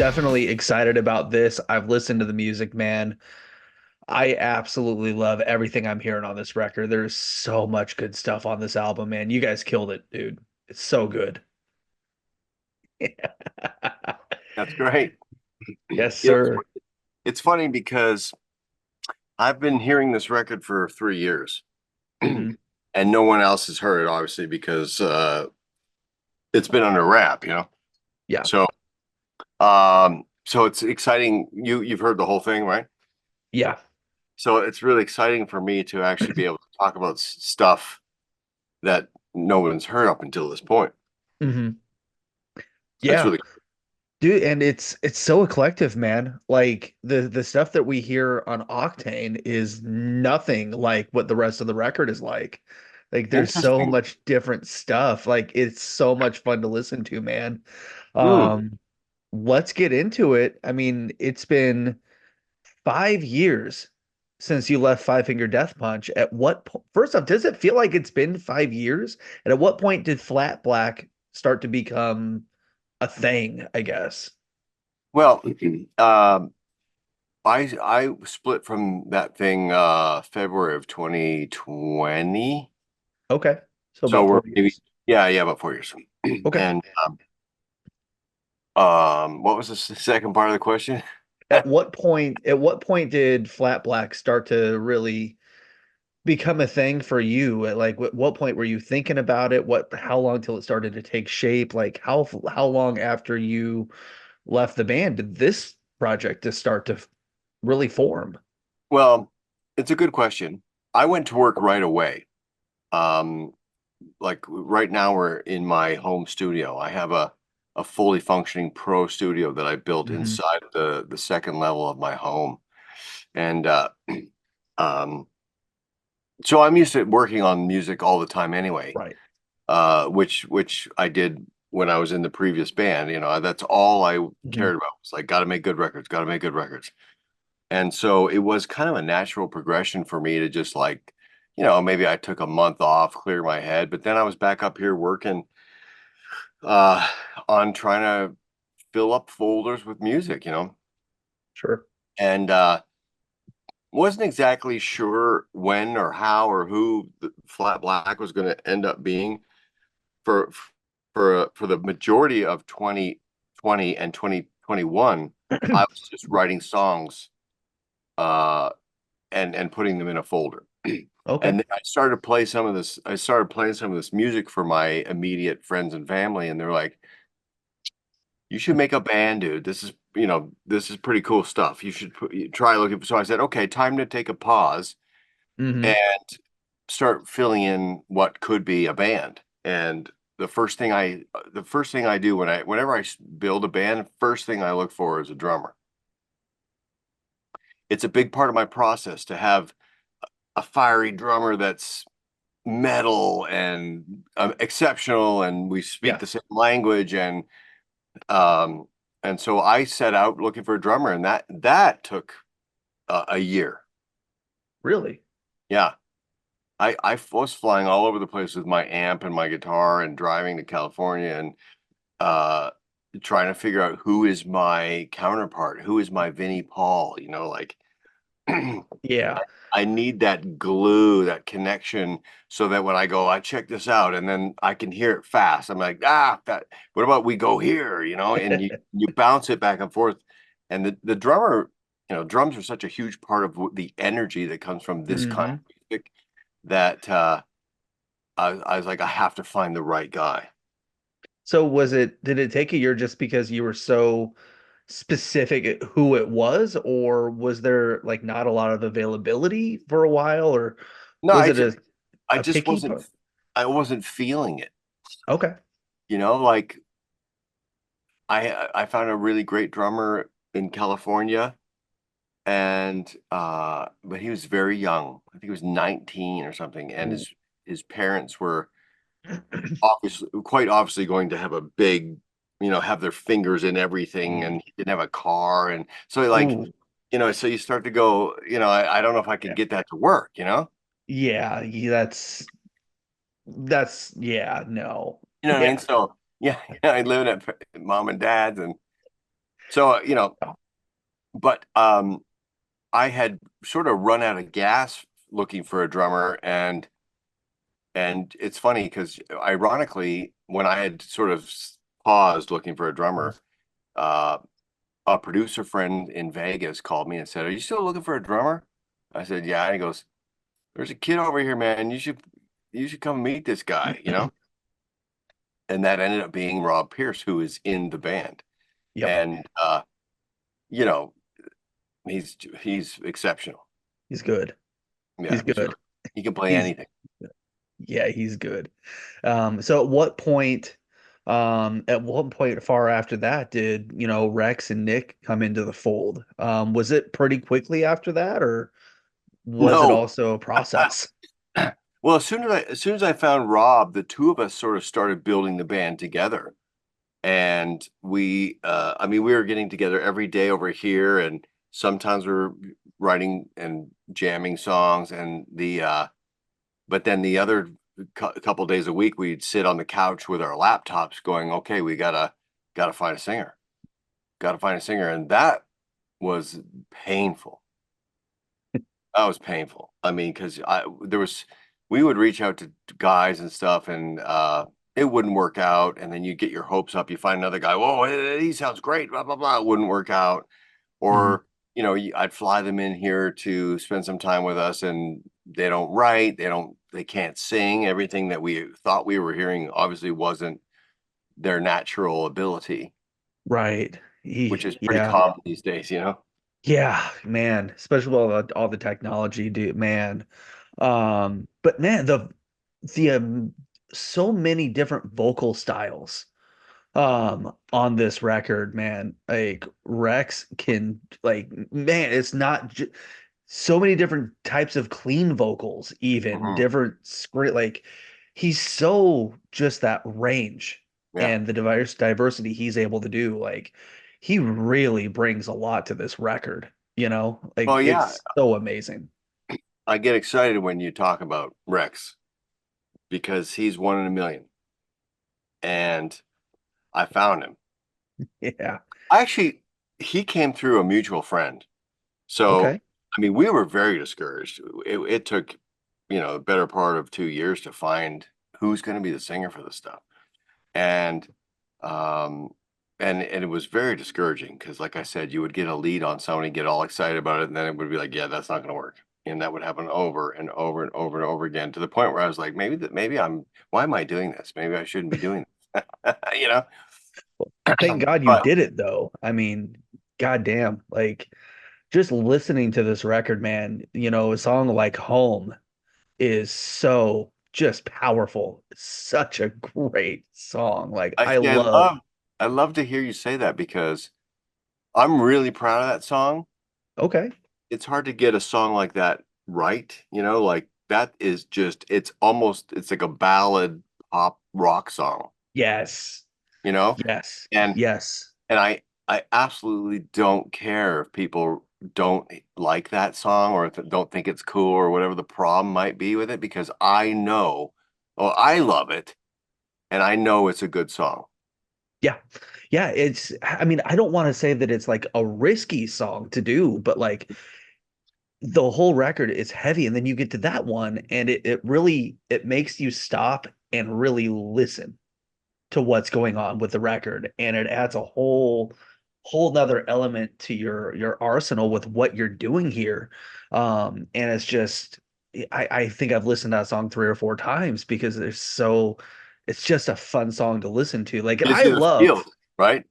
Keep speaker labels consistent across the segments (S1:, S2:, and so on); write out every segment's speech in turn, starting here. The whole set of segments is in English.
S1: definitely excited about this. I've listened to the music, man. I absolutely love everything I'm hearing on this record. There's so much good stuff on this album, man. You guys killed it, dude. It's so good.
S2: That's great.
S1: Yes,
S2: You know,
S1: sir.
S2: it's funny because I've been hearing this record for 3 years,
S1: Hmm.
S2: and no one else has heard it, obviously, because it's been under wrap.
S1: Yeah.
S2: So, so it's exciting. You've heard the whole thing, right?
S1: Yeah.
S2: So it's really exciting for me to actually be able to talk about stuff that no one's heard up until this point.
S1: Hmm.
S2: So it's
S1: Yeah.
S2: really
S1: Dude, and it's so eclectic, man. Like the stuff that we hear on Octane is nothing like what the rest of the record is like. Like there's so
S2: interesting.
S1: much different stuff. Like it's so much fun to listen to, man.
S2: Hmm.
S1: Um, let's get into it. I mean, it's been 5 years since you left Five Finger Death Punch. At what point, first off, does it feel like it's been 5 years? And at what point did Flat Black start to become a thing, I guess?
S2: Well, um, I split from that thing February of 2020.
S1: Okay. So
S2: So
S1: about
S2: we're
S1: four
S2: maybe
S1: years.
S2: yeah, about 4 years.
S1: Okay.
S2: And what was the second part of the question?
S1: At what point did Flat Black start to really become a thing for you? Like what point were you thinking about it? How long till it started to take shape? Like how long after you left the band did this project to start to really form?
S2: Well, it's a good question. I went to work right away. Um, like right now we're in my home studio. I have a fully functioning pro studio that I built
S1: Hmm.
S2: inside the second level of my home. And um so I'm used to working on music all the time anyway.
S1: Right.
S2: Which I did when I was in the previous band. That's all I
S1: Hmm.
S2: cared about was like, got to make good records, got to make good records. And so it was kind of a natural progression for me to just like, maybe I took a month off, clear my head, but then I was back up here working uh, on trying to fill up folders with music.
S1: Sure.
S2: And wasn't exactly sure when or how or who the Flat Black was going to end up being for for the majority of 2020 and 2021. I was just writing songs uh and putting them in a folder.
S1: Okay.
S2: And then I started playing some of this music for my immediate friends and family, and they're like, you should make a band, dude. This is pretty cool stuff. Try looking. So I said, okay, time to take a pause
S1: Hmm.
S2: and start filling in what could be a band. And the first thing I do whenever I build a band, first thing I look for is a drummer. It's a big part of my process to have a fiery drummer that's metal and exceptional, and we speak
S1: Yeah.
S2: the same language, um and so I set out looking for a drummer, and that took a year.
S1: Really?
S2: Yeah, I was flying all over the place with my amp and my guitar and driving to California and uh trying to figure out who is my counterpart, who is my Vinnie Paul, like
S1: Yeah.
S2: I need that glue, that connection, so that when I go, I check this out, and then I can hear it fast. I'm like, what about we go here, and you bounce it back and forth. And the drummer, drums are such a huge part of the energy that comes from this kind
S1: Hmm.
S2: of music that I was like, I have to find the right guy.
S1: So did it take a year just because you were so specific at who it was, or was there like not a lot of availability for a while, or
S2: No,
S1: was
S2: I
S1: it
S2: just, I
S1: a
S2: just
S1: picky
S2: wasn't,
S1: part?
S2: I wasn't feeling it.
S1: Okay.
S2: Like I found a really great drummer in California, and but he was very young. I think he was 19 or something, and
S1: Ooh.
S2: his parents were quite obviously going to have a big, have their fingers in everything,
S1: Mm.
S2: and he didn't have a car, and so like,
S1: Ooh.
S2: so you start to go, I don't know if I could
S1: Yeah.
S2: get that to work.
S1: Yeah, that's yeah, no.
S2: You know what I
S1: Yeah.
S2: mean? So yeah, I living at mom and dad's, and So,
S1: Oh,
S2: but I had sort of run out of gas looking for a drummer, and it's funny because ironically, when I had sort of paused looking for a drummer, uh, a producer friend in Vegas called me and said, "Are you still looking for a drummer?" I said, "Yeah." And he goes, "There's a kid over here, man. You should come meet this guy." And that ended up being Rob Pierce, who is in the band.
S1: yep.
S2: And you know, he's exceptional.
S1: He's good.
S2: Yeah,
S1: He's
S2: he's
S1: good.
S2: really he can play
S1: He's
S2: anything.
S1: Yeah, he's good. So at what point far after that did, Rex and Nick come into the fold? Was it pretty quickly after that, or was it
S2: No.
S1: also a process?
S2: Well, as soon as I found Rob, the two of us sort of started building the band together. And I mean, we were getting together every day over here, and sometimes we were writing and jamming songs, but then the other couple days a week, we'd sit on the couch with our laptops going, okay, we gotta find a singer, gotta find a singer. And that was painful. That was painful. I mean, because we would reach out to guys and stuff, and it wouldn't work out. And then you get your hopes up. You find another guy. Whoa, he sounds great. Blah blah blah. It wouldn't work out.
S1: Mhm.
S2: Or I'd fly them in here to spend some time with us, and they don't write. They can't sing. Everything that we thought we were hearing obviously wasn't their natural ability,
S1: Right.
S2: which is pretty
S1: Yeah.
S2: common these days.
S1: Yeah, man, especially with all the technology, dude, man. But man, the so many different vocal styles on this record, man. Like Rex can like man, it's not so many different types of clean vocals, even
S2: Mhm.
S1: different script. Like he's so just that range
S2: Yeah.
S1: and the diversity he's able to do. Like he really brings a lot to this record, like
S2: Well, yeah.
S1: it's so amazing.
S2: I get excited when you talk about Rex because he's one in a million. And I found him.
S1: Yeah.
S2: Actually, he came through a mutual friend. So,
S1: Okay.
S2: I mean, we were very discouraged. It took, the better part of 2 years to find who's going to be the singer for this stuff. And, um, and it was very discouraging because, like I said, you would get a lead on somebody, get all excited about it, and then it would be like, yeah, that's not going to work. And that would happen over and over and over and over again to the point where I was like, why am I doing this? Maybe I shouldn't be doing this, you know?
S1: Thank God you
S2: But
S1: did it though. I mean, goddamn, like just listening to this record, man, a song like Home is so just powerful. It's such a great song. Like
S2: I
S1: I
S2: see,
S1: love,
S2: I love to hear you say that because I'm really proud of that song.
S1: okay.
S2: It's hard to get a song like that right, like that is it's like a ballad pop rock song,
S1: Yes.
S2: you know?
S1: Yes.
S2: And
S1: Yes.
S2: and I absolutely don't care if people don't like that song or don't think it's cool or whatever the problem might be with it because I love it and I know it's a good song.
S1: Yeah. Yeah, I mean, I don't want to say that it's like a risky song to do, but like the whole record is heavy and then you get to that one and it really it makes you stop and really listen to what's going on with the record and it adds a whole nother element to your arsenal with what you're doing here. And it's just I think I've listened to that song 3 or 4 times because it's just a fun song to listen to. Like, and
S2: Gives
S1: I
S2: you the
S1: love,
S2: feels, right?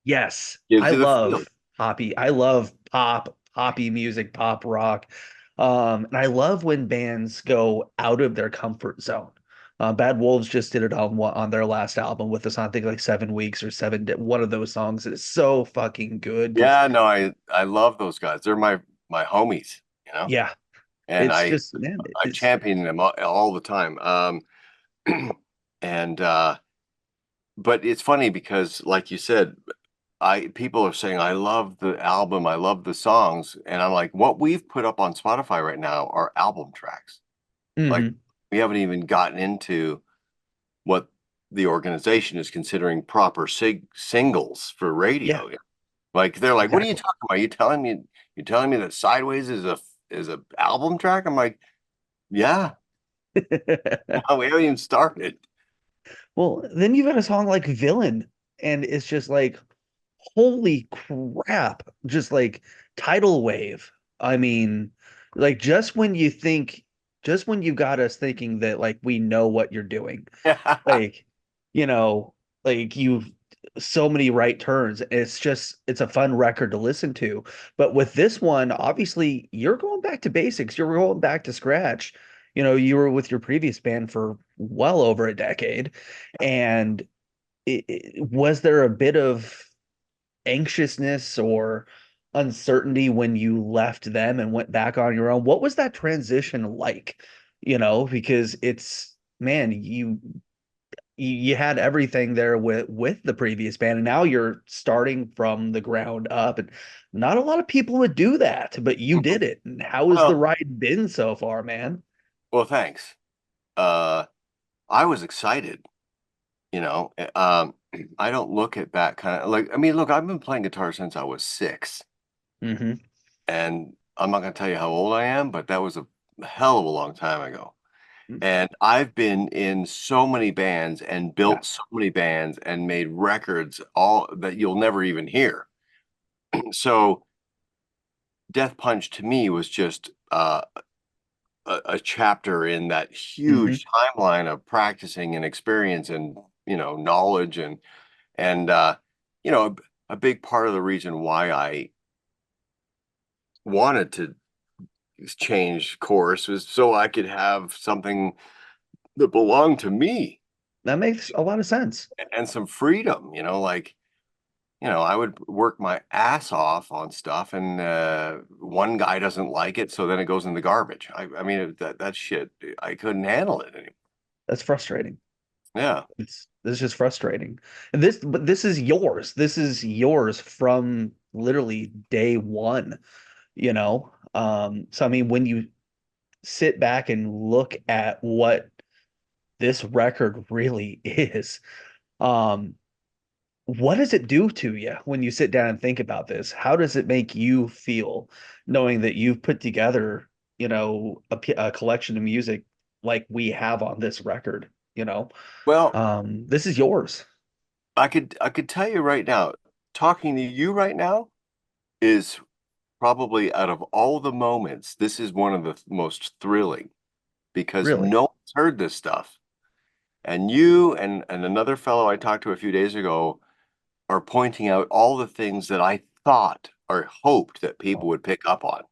S1: yes,
S2: Gives
S1: I
S2: you the feels.
S1: love poppy. I love poppy music, pop rock. And I love when bands go out of their comfort zone. Bad Wolves just did it on their last album with us, I think like 7 weeks or one of those songs. It's so fucking good because
S2: Yeah, no, I love those guys. They're my homies, you know,
S1: yeah,
S2: and
S1: it's
S2: I
S1: just man,
S2: I champion them all the time. And but it's funny because, like you said, I people are saying I love the album, I love the songs, and I'm like, what we've put up on Spotify right now are album tracks. Like
S1: Mhm.
S2: we haven't even gotten into what the organization is considering proper singles for
S1: Yeah,
S2: radio. Like they're like, "What are you
S1: Exactly.
S2: talking about? You telling me that Sideways is a album track?" I'm like, "Yeah, no, we haven't even started."
S1: Well, then you've got a song like Villain, and it's just like, holy crap, just like tidal wave. I mean, like just when you got us thinking that like we know what you're doing, like, you know, like you've so many right turns. It's a fun record to listen to. But with this one, obviously, you're going back to basics. You're going back to scratch. You were with your previous band for well over a decade. And was there a bit of anxiousness or uncertainty when you left them and went back on your own? What was that transition like? Because man, you had everything there with the previous band, and now you're starting from the ground up, and not a lot of people would do that, but you did it. And how has the
S2: Well,
S1: ride been so far, man?
S2: well, thanks. Uh, I was excited, you know. I don't look at that kind of like, I mean, look, I've been playing guitar since I was 6,
S1: Hmm.
S2: and I'm not going to tell you how old I am, but that was a hell of a long time ago. And I've been in so many bands and
S1: Yeah.
S2: built so many bands and made records all that you'll never even hear. So Death Punch to me was just a chapter in that
S1: Hmm.
S2: huge timeline of practicing and experience and knowledge and you know a big part of the reason why I wanted to change course was so I could have something that belonged to me
S1: That makes a lot of sense.
S2: and some freedom, like I would work my ass off on stuff, and one guy doesn't like it, so then it goes in the garbage. I mean, that shit, I couldn't handle it anymore.
S1: That's frustrating.
S2: Yeah.
S1: This is just frustrating. But this is yours. This is yours from literally day one, So I mean, when you sit back and look at what this record really is, um, what does it do to you when you sit down and think about this? How does it make you feel knowing that you've put together, a collection of music like we have on this record, you know?
S2: Well,
S1: This is yours.
S2: I could tell you right now, talking to you right now is probably out of all the moments, this is one of the most thrilling because
S1: Really.
S2: no one's heard this stuff. And you and another fellow I talked to a few days ago are pointing out all the things that I thought or hoped that people
S1: Oh,
S2: would pick up on.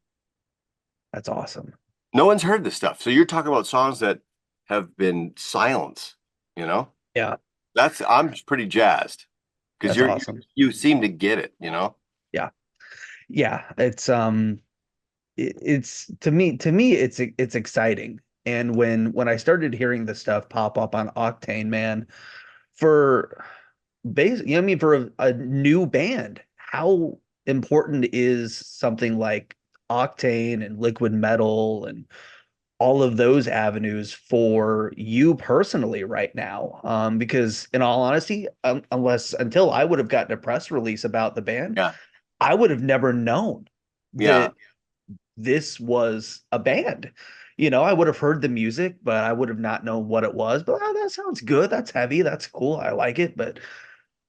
S1: that's awesome.
S2: No one's heard this stuff. So you're talking about songs that have been silenced, you know?
S1: Yeah,
S2: I'm pretty jazzed because
S1: that's awesome.
S2: you seem to get it.
S1: Yeah. Yeah, it's to me it's exciting. And when I started hearing the stuff pop up on Octane, man, for I mean, for a new band, how important is something like Octane and Liquid Metal and all of those avenues for you personally right now? Because in all honesty, until I would have gotten a press release about the band,
S2: Yeah.
S1: I would have never known
S2: Yeah.
S1: that this was a band. I would have heard the music, but I would have not known what it was. But that sounds good. That's heavy. That's cool. I like it. But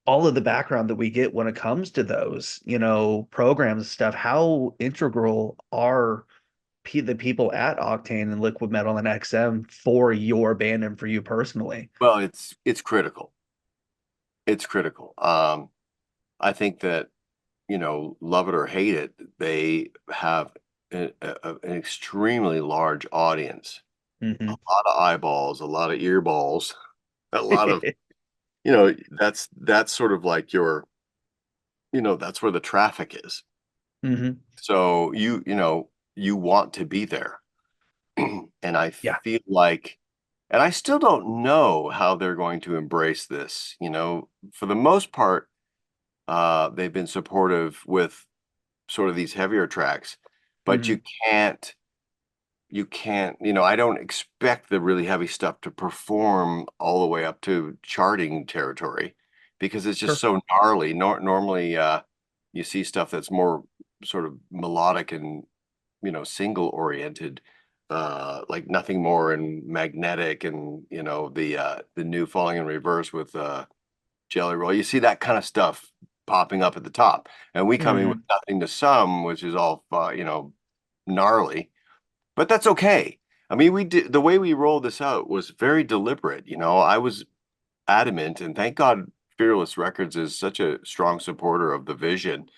S1: all of the background that we get when it comes to those, programs and stuff, how integral are the people at Octane and Liquid Metal and XM for your band and for you personally?
S2: Well, it's critical. It's critical. I think that, love it or hate it, they have an extremely large audience, a
S1: Hmm.
S2: lot of eyeballs, a lot of earballs, a lot of, that's sort of like that's where the traffic is.
S1: Hmm.
S2: So you want to be there. And I
S1: Yeah.
S2: feel like, and I still don't know how they're going to embrace this. For the most part, they've been supportive with sort of these heavier tracks, but
S1: Hmm.
S2: you can't, I don't expect the really heavy stuff to perform all the way up to charting territory because it's just
S1: Sure.
S2: so gnarly. Normally, you see stuff that's more sort of melodic and, single oriented, like Nothing More and Magnetic, and the new Falling in Reverse with Jelly Roll. You see that kind of stuff popping up at the top, and we come in with
S1: Mm,
S2: Nothing to Some, which is all gnarly, but that's okay. I mean, we did the way we rolled this out was very deliberate. I was adamant, and thank God Fearless Records is such a strong supporter of the vision.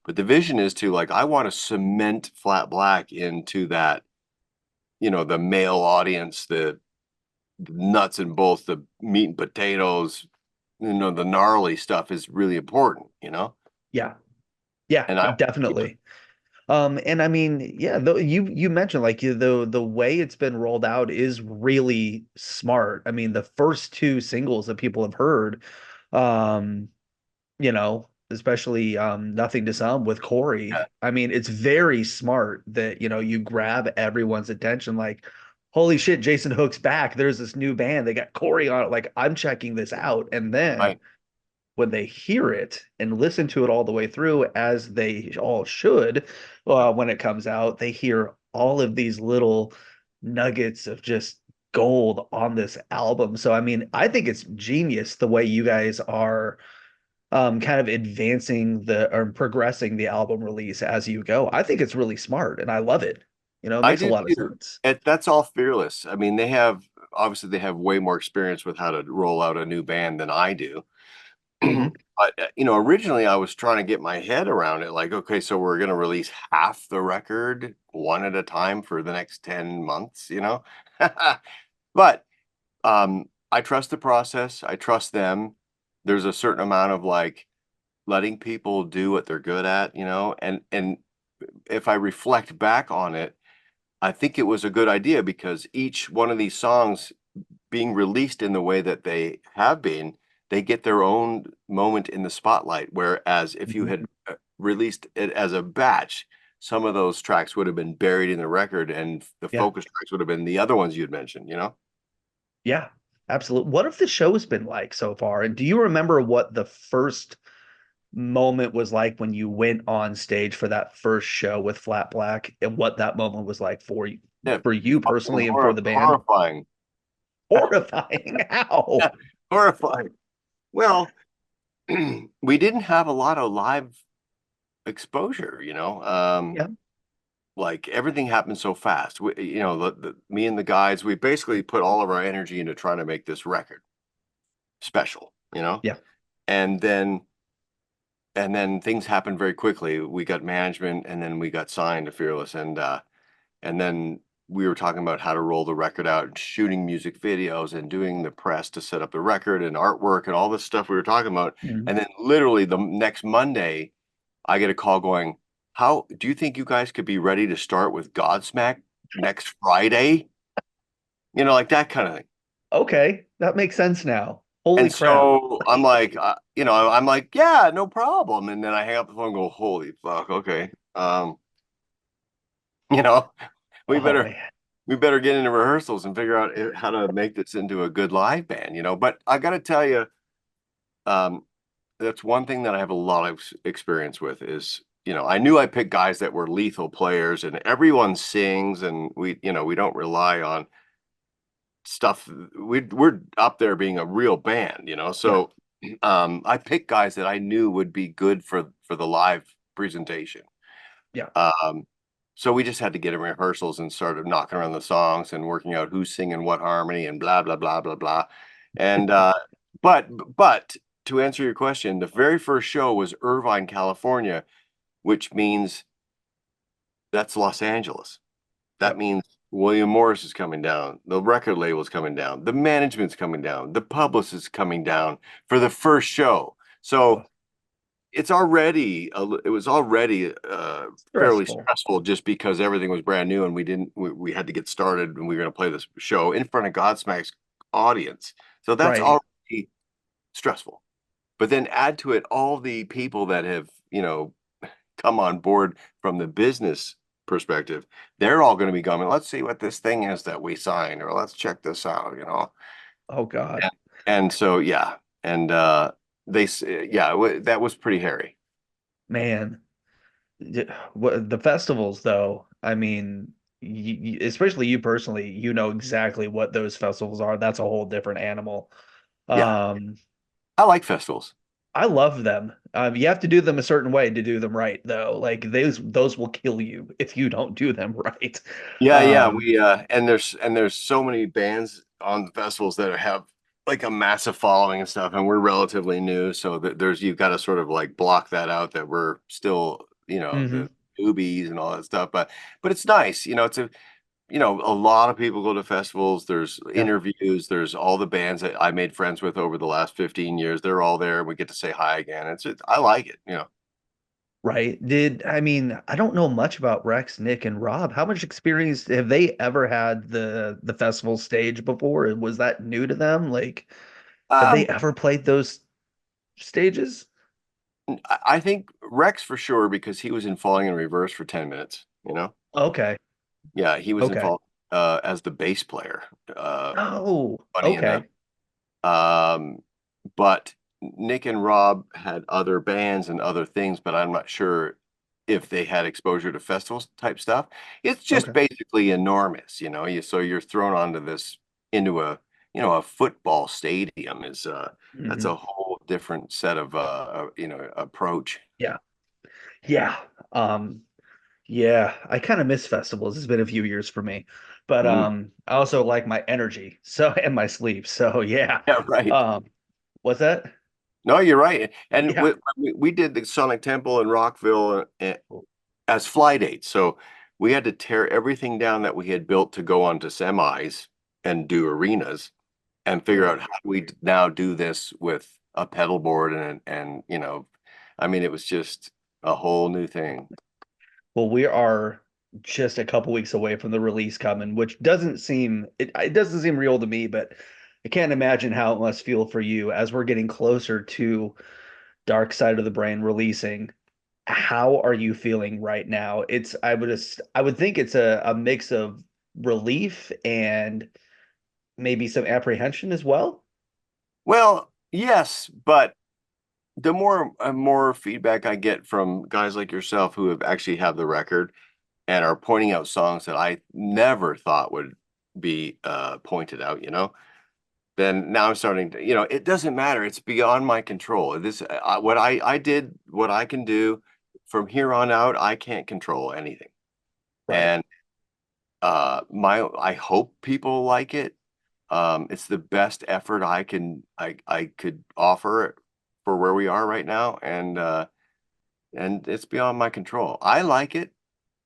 S2: But the vision is to, like, I want to cement Flat Black into that, the male audience, the nuts and bolts, the meat and potatoes, the gnarly stuff is really important.
S1: yeah. Yeah,
S2: And I,
S1: definitely. And I mean, yeah, you mentioned like the way it's been rolled out is really smart. I mean, the first two singles that people have heard, um, especially Nothing to Some with Corey. I mean, it's very smart that, you grab everyone's attention like, holy shit, Jason Hook's back. There's this new band. They got Corey on it. Like, I'm checking this out. And then
S2: right,
S1: when they hear it and listen to it all the way through, as they all should, when it comes out, they hear all of these little nuggets of just gold on this album. So, I mean, I think it's genius the way you guys are kind of advancing the or progressing the album release as you go. I think it's really smart and I love it. It
S2: I
S1: makes a
S2: do
S1: lot of
S2: too.
S1: sense.
S2: That's all Fearless. I mean, they have way more experience with how to roll out a new band than I do.
S1: Hmm.
S2: But originally I was trying to get my head around it. Like, okay, so we're going to release half the record one at a time for the next 10 months. But I trust the process. I trust them. There's a certain amount of, like, letting people do what they're good at. And if I reflect back on it, I think it was a good idea because each one of these songs being released in the way that they have been, they get their own moment in the spotlight. Whereas if you
S1: Hmm.
S2: had released it as a batch, some of those tracks would have been buried in the record, and the
S1: Yeah.
S2: focus tracks would have been the other ones you'd mentioned.
S1: Yeah. Absolutely. What have the shows been like so far? And do you remember what the first moment was like when you went on stage for that first show with Flat Black and what that moment was like
S2: Yeah,
S1: for you
S2: fucking
S1: personally and for the band?
S2: horrifying.
S1: Horrifying. How?
S2: Yeah, horrifying. Well, we didn't have a lot of live exposure.
S1: Yeah.
S2: Like, everything happened so fast. Me and the guys, we basically put all of our energy into trying to make this record special.
S1: Yeah.
S2: And then things happened very quickly. We got management, and then we got signed to Fearless, and then we were talking about how to roll the record out and shooting music videos and doing the press to set up the record and artwork and all this stuff we were talking about.
S1: Mhm.
S2: And then literally the next Monday, I get a call going, "How do you think you guys could be ready to start with Godsmack next Friday?" Like that kind of thing.
S1: Okay. That makes sense now. Holy
S2: And
S1: crap.
S2: so I'm like, yeah, no problem. And then I hang up the phone and go, holy fuck, okay. You know, we
S1: Oh
S2: better
S1: man.
S2: we better get into rehearsals and figure out how to make this into a good live band. But I got to tell you, um, that's one thing that I have a lot of experience with is, I knew I picked guys that were lethal players, and everyone sings, and we don't rely on stuff. We're up there being a real band.
S1: Yeah.
S2: So I picked guys that I knew would be good for the live presentation.
S1: Yeah.
S2: Um, so we just had to get in rehearsals and started knocking around the songs and working out who's singing what harmony and blah blah blah blah blah. And but to answer your question, the very first show was Irvine, California, which means that's Los Angeles. That
S1: Yep.
S2: means William Morris is coming down, the record label's coming down, the management's coming down, the publicist is coming down for the first show. So
S1: Oh,
S2: it was already fairly
S1: stressful.
S2: stressful just because everything was brand new, and we had to get started, and we were going to play this show in front of Godsmack's audience. So that's
S1: Right.
S2: already stressful. But then add to it all the people that have, come on board from the business perspective. They're all going to be going, let's see what this thing is that we signed, or let's check this out.
S1: Oh God.
S2: And so, yeah. And that was pretty hairy.
S1: Man, what the festivals though, I mean, especially you personally, you know exactly what those festivals are. That's a whole different animal.
S2: Yeah,
S1: Um,
S2: I like festivals.
S1: I love them. You have to do them a certain way to do them right, though. Like those will kill you if you don't do them right.
S2: Yeah, yeah,
S1: Um,
S2: we and there's so many bands on the festivals that have like a massive following and stuff, and we're relatively new, so that there's you've got to sort of like block that out that we're still, the
S1: mhm.
S2: newbies and all that stuff. But it's nice, a lot of people go to festivals. There's
S1: Yeah.
S2: interviews. There's all the bands that I made friends with over the last 15 years. They're all there. And we get to say hi again. I like it.
S1: Right. I mean, I don't know much about Rex, Nick, and Rob. How much experience have they ever had the festival stage before? Was that new to them? Like, have they
S2: Um,
S1: ever played those stages?
S2: I think Rex for sure because he was in Falling in Reverse for 10 minutes.
S1: Okay.
S2: Yeah, he was
S1: Okay.
S2: involved as the bass player. Uh,
S1: Oh,
S2: funny enough.
S1: okay.
S2: Um, but Nick and Rob had other bands and other things, but I'm not sure if they had exposure to festivals type stuff. It's just
S1: Okay.
S2: basically enormous. So you're thrown onto this into a football stadium is that's
S1: Hmm.
S2: a whole different set of approach.
S1: Yeah. Yeah. Um, yeah, I kind of miss festivals. It's been a few years for me. But
S2: Mhm.
S1: I also like my energy, so and my sleep. So yeah.
S2: Yeah, right.
S1: Um, what's that?
S2: No, you're right. And
S1: Yeah.
S2: we did the Sonic Temple in Rockville as fly dates. So we had to tear everything down that we had built to go onto semis and do arenas and figure
S1: Oh.
S2: out how we now do this with a pedal board and I mean it was just a whole new thing.
S1: Well, we are just a couple weeks away from the release coming, which it doesn't seem real to me, but I can't imagine how it must feel for you as we're getting closer to Dark Side of the Brain releasing. How are you feeling right now? I would think it's a mix of relief and maybe some apprehension as well.
S2: Well, yes, but the more feedback I get from guys like yourself who have actually have the record and are pointing out songs that I never thought would be pointed out. Then now I'm starting to, it doesn't matter. It's beyond my control. What I did, what I can do from here on out, I can't control anything.
S1: Right.
S2: And I hope people like it. It's the best effort I could offer for where we are right now, and it's beyond my control. I like it.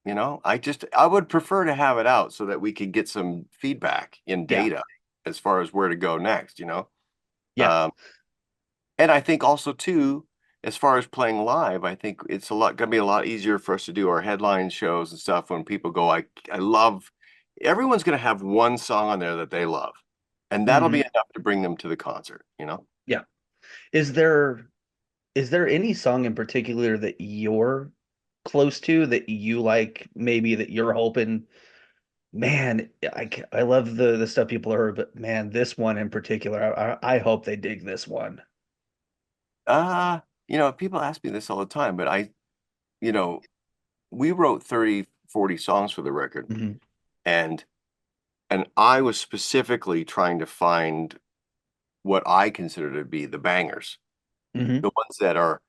S2: I would prefer to have it out so that we could get some feedback in
S1: Yeah.
S2: data as far as where to go next.
S1: Yeah.
S2: Um, and I think also too, as far as playing live, I think it's gonna be a lot easier for us to do our headline shows and stuff when people go, I love everyone's gonna have one song on there that they love. And that'll be
S1: Hmm.
S2: enough to bring them to the concert.
S1: Yeah. Is there is there any song in particular that you're close to that you like, maybe that you're hoping, man, I love the stuff people heard, but man, this one in particular, I hope they dig this one.
S2: People ask me this all the time, but you know, we wrote 30, 40 songs for the record,
S1: Hmm.
S2: and I was specifically trying to find what I consider to be the bangers,
S1: Hmm.
S2: the ones that are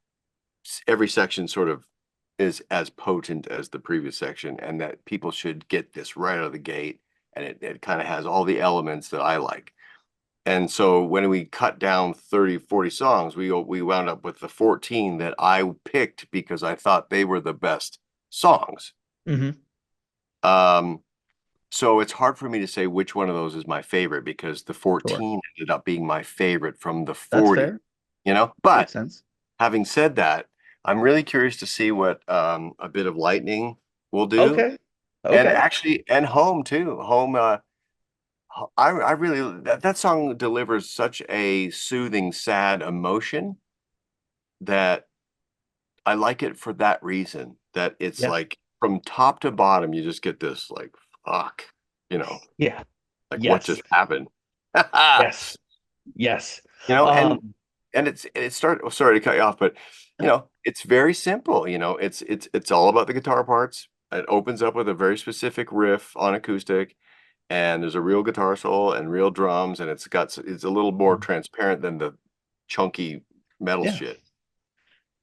S2: every section sort of is as potent as the previous section, and that people should get this right out of the gate, and it kind of has all the elements that I like. And so when we cut down 30, 40 songs, we wound up with the 14 that I picked because I thought they were the best songs.
S1: Hmm.
S2: Um, So it's hard for me to say which one of those is my favorite because the
S1: Sure.
S2: 14 ended up being my favorite from the
S1: That's
S2: 40,
S1: fair.
S2: you know? But
S1: Makes sense.
S2: having said that, I'm really curious to see what a bit of lightning will do.
S1: Okay.
S2: And
S1: Okay.
S2: actually, and home too. Home, I really, that song delivers such a soothing, sad emotion that I like it for that reason, that it's
S1: Yeah.
S2: like from top to bottom, you just get this like, fuck, you know.
S1: Yeah.
S2: Like what
S1: Yes.
S2: just happened?
S1: Yes. Yes.
S2: And
S1: Um,
S2: and it's start oh, sorry to cut you off, but
S1: No.
S2: it's very simple. It's all about the guitar parts. It opens up with a very specific riff on acoustic, and there's a real guitar solo and real drums, and it's a little more transparent than the chunky metal
S1: Yeah.
S2: shit.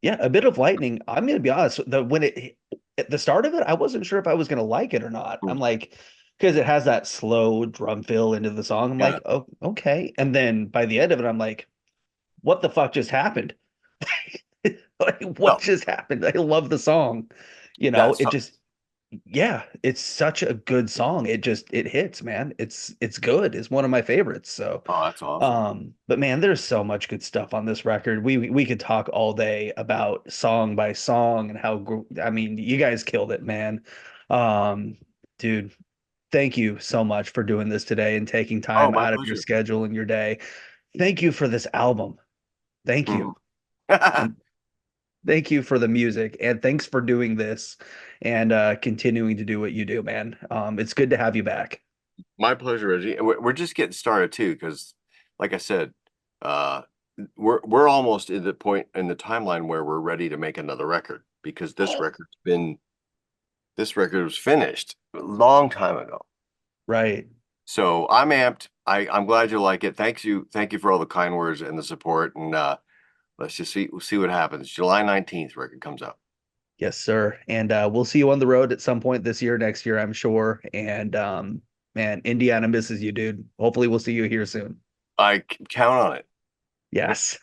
S1: Yeah, a bit of lightning. I'm gonna be honest, when it at the start of it, I wasn't sure if I was gonna like it or not.
S2: Mm.
S1: I'm like, because it has that slow drum fill into the song. I'm
S2: Yeah.
S1: like, oh, okay. And then by the end of it, I'm like, what the fuck just happened? Like, what
S2: Well,
S1: just happened? I love the song.
S2: that's
S1: It just, yeah, it's such a good song. It hits, man. It's good. It's one of my favorites. So,
S2: oh, that's awesome.
S1: but man, there's so much good stuff on this record. We could talk all day about song by song and I mean, you guys killed it, man. Um, dude, thank you so much for doing this today and taking
S2: Oh,
S1: time
S2: my
S1: out of your
S2: pleasure.
S1: schedule and your day. Thank you for this album. Thank
S2: Mhm.
S1: you. And thank you for the music and thanks for doing this and continuing to do what you do, man. It's good to have you back.
S2: My pleasure, Reggie. And we're just getting started too, because, like I said, uh, we're almost at the point in the timeline where we're ready to make another record because this record was finished a long time ago.
S1: Right.
S2: So I'm amped. I'm glad you like it. Thank you for all the kind words and the support. And let's just see what happens. July 19th, record comes out.
S1: Yes, sir. And we'll see you on the road at some point this year, next year, I'm sure. And man, Indiana misses you, dude. Hopefully we'll see you here soon.
S2: I count on it.
S1: Yes.